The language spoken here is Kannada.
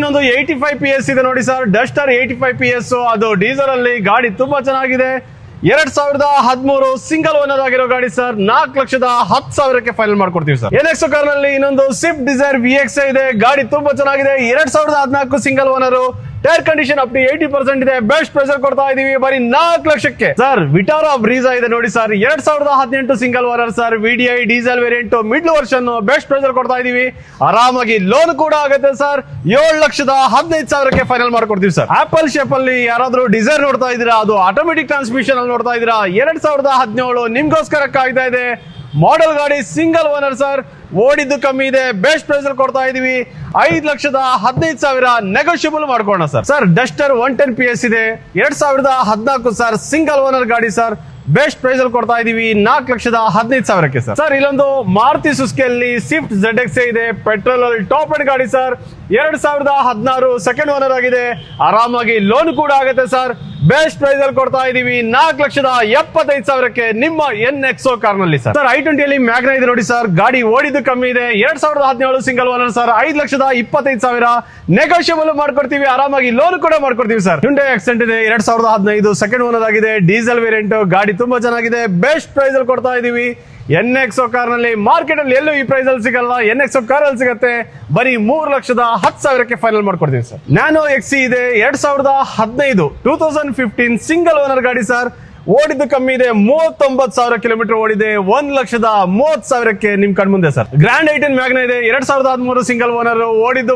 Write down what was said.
ಇನ್ನೊಂದು 85 PS ಇದೆ ನೋಡಿ ಸರ್, ಡಸ್ಟರ್ 85 PS. ಅದು ಡೀಸೆಲ್ ಅಲ್ಲಿ ಗಾಡಿ ತುಂಬಾ ಚೆನ್ನಾಗಿದೆ. 2013 ಸಿಂಗಲ್ ಓನರ್ ಆಗಿರೋ ಗಾಡಿ ಸರ್. 4,10,000ಕ್ಕೆ ಫೈನಲ್ ಮಾಡ್ಕೊಡ್ತೀವಿ ಸರ್. NXO ಕಾರ್ ನಲ್ಲಿ ಇನ್ನೊಂದು ಸ್ವಿಫ್ಟ್ ಡಿಸೈರ್ VX ಇದೆ. ಗಾಡಿ ತುಂಬಾ ಚೆನ್ನಾಗಿದೆ. 2014 single owner. Tyre condition up to 80% ಇದೆ. ಬೆಸ್ಟ್ ಪ್ರೈಸ್ ಕೊಡ್ತಾ ಇದೀವಿ ಬರೀ 4 ಲಕ್ಷಕ್ಕೆ ಸರ್. ವಿಟಾರಾ ಬ್ರೀಜಾ ಇದೆ ನೋಡಿ sir, 2018 single owner sir. VDI diesel variant mid version. Best price ಕೊಡ್ತಾ ಇದೀವಿ. ಆರಾಮಾಗಿ ಲೋನ್ ಕೂಡ ಆಗುತ್ತೆ ಸರ್. 7,15,000ಕ್ಕೆ ಫೈನಲ್ ಮಾಡ್ಕೊಡ್ತೀವಿ ಸರ್. ಆಪಲ್ ಶೇಪ್ ಅಲ್ಲಿ ಯಾರಾದ್ರೂ ಡಿಸೈರ್ ನೋಡ್ತಾ ಇದೀರಾ, ಅದು ಆಟೋಮೆಟಿಕ್ ಟ್ರಾನ್ಸ್ಮಿಷನ್ ಅಲ್ಲಿ ನೋಡ್ತಾ ಇದೀರಾ, 2017 ನಿಮ್ಗೋಸ್ಕರ ಕಾಯ್ತಾ ಇದೆ. ಮಾಡೆಲ್ ಗಾಡಿ ಸಿಂಗಲ್ ಓನರ್ ಸರ್. ಓಡಿದ್ದು ಕಮ್ಮಿ ಇದೆ. ಬೆಸ್ಟ್ ಪ್ರೈಸ್ ಕೊಡ್ತಾ ಇದೀವಿ. 5,15,000 ನೆಗೋಷಿಯಬಲ್ ಮಾಡ್ಕೋಣ ಸರ್. ಸರ್ ಡಸ್ಟರ್ 110 PS ಇದೆ. 2014 ಸರ್. ಸಿಂಗಲ್ ಓನರ್ ಗಾಡಿ ಸರ್. ಬೆಸ್ಟ್ ಪ್ರೈಸ್ ಅಲ್ಲಿ ಕೊಡ್ತಾ ಇದೀವಿ 4,15,000ಕ್ಕೆ ಸರ್. ಸರ್ ಇಲ್ಲೊಂದು ಮಾರುತಿ ಸುಜುಕಿಯಲ್ಲಿ ಸ್ವಿಫ್ಟ್ ZX ಇದೆ. ಪೆಟ್ರೋಲ್ ಅಲ್ಲಿ ಟಾಪ್ ಎಂಡ್ ಗಾಡಿ ಸರ್. 2016 ಸೆಕೆಂಡ್ ಓನರ್ ಆಗಿದೆ. ಆರಾಮಾಗಿ ಲೋನ್ ಕೂಡ ಆಗುತ್ತೆ ಸರ್. ಬೆಸ್ಟ್ ಪ್ರೈಸ್ ಅಲ್ಲಿ ಕೊಡ್ತಾ ಇದೀವಿ 4,75,000ಕ್ಕೆ ನಿಮ್ಮ NXO ಕಾರ್ ನಲ್ಲಿ ಸರ್. ಸರ್ i20 ಅಲ್ಲಿ ಮ್ಯಾಗ್ನಾ ಇದೆ ನೋಡಿ ಸರ್. ಗಾಡಿ ಓಡಿದ್ದು ಕಮ್ಮಿ ಇದೆ. 2017 ಸಿಂಗಲ್ ಓನರ್ ಸರ್. 5,25,000 ನೆಗೋಷಿಯಬಲ್ ಮಾಡ್ಕೊಡ್ತೀವಿ. ಆರಾಮಾಗಿ ಲೋನ್ ಕೂಡ ಮಾಡ್ಕೊಡ್ತೀವಿ ಸರ್. Hyundai Accent ಇದೆ. 2015 ಸೆಕೆಂಡ್ ಓನರ್ ಆಗಿದೆ. Diesel variant. ಗಾಡಿ ತುಂಬಾ ಚೆನ್ನಾಗಿದೆ. ಬೆಸ್ಟ್ ಪ್ರೈಸ್ ಅಲ್ಲಿ ಕೊಡ್ತಾ ಇದೀವಿ. NXO ಕಾರ್ ನಲ್ಲಿ ಮಾರ್ಕೆಟ್ ಅಲ್ಲಿ ಎಲ್ಲೂ ಈ ಪ್ರೈಸ್ ಅಲ್ಲಿ ಸಿಗಲ್ಲ. NXO ಕಾರ್ ಅಲ್ಲಿ ಸಿಗುತ್ತೆ ಬರೀ 3,10,000ಕ್ಕೆ ಫೈನಲ್ ಮಾಡ್ಕೊಡ್ತೀವಿ ಸರ್. ನ್ಯಾನೋ XE ಇದೆ. 2015 ಸಿಂಗಲ್ ಓನರ್ ಗಾಡಿ ಸರ್. ಓಡಿದ್ದು ಕಮ್ಮಿ ಇದೆ. 39,000 ಕಿಲೋಮೀಟರ್ ಓಡಿದೆ. 1,30,30,000ಕ್ಕೆ ನಿಮ್ ಕಣ್ಮುಂದೆ ಸರ್. ಗ್ರ್ಯಾಂಡ್ ಐಟನ್ ಮ್ಯಾಗ್ನಾ ಇದೆ. 2013 ಸಿಂಗಲ್ ಓನರ್. ಓಡಿದ್ದು